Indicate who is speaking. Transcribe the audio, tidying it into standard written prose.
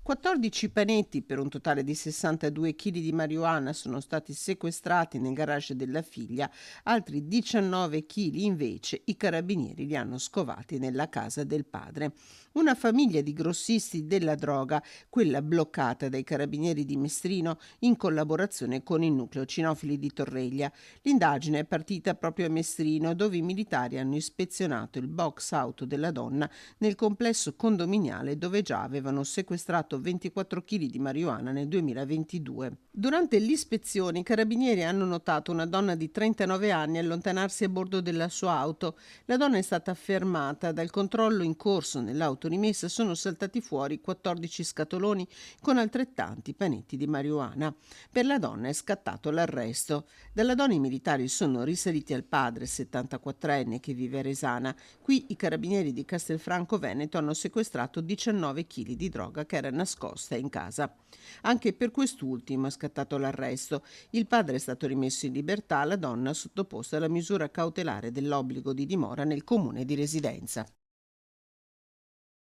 Speaker 1: 14 panetti per un totale di 62 kg di marijuana sono stati sequestrati nel garage della figlia, altri 19 kg invece i carabinieri li hanno scovati nella casa del padre. Una famiglia di grossisti della droga, quella bloccata dai carabinieri di Mestrino in collaborazione con il nucleo cinofili di Torreglia. L'indagine è partita proprio a Mestrino, dove i militari hanno ispezionato il box auto della donna nel complesso condominiale dove già avevano sequestrato 24 kg di marijuana nel 2022. Durante l'ispezione i carabinieri hanno notato una donna di 39 anni allontanarsi a bordo della sua auto. La donna è stata fermata. Dal controllo in corso nell'auto rimessa sono saltati fuori 14 scatoloni con altrettanti panetti di marijuana. Per la donna è scattato l'arresto. Dalla donna i militari sono risaliti al padre, 74enne, che vive a Resana. Qui i carabinieri di Castelfranco Veneto hanno sequestrato 19 kg di droga che era nascosta in casa. Anche per quest'ultimo è scattato l'arresto. Il padre è stato rimesso in libertà, la donna sottoposta alla misura cautelare dell'obbligo di dimora nel comune di residenza.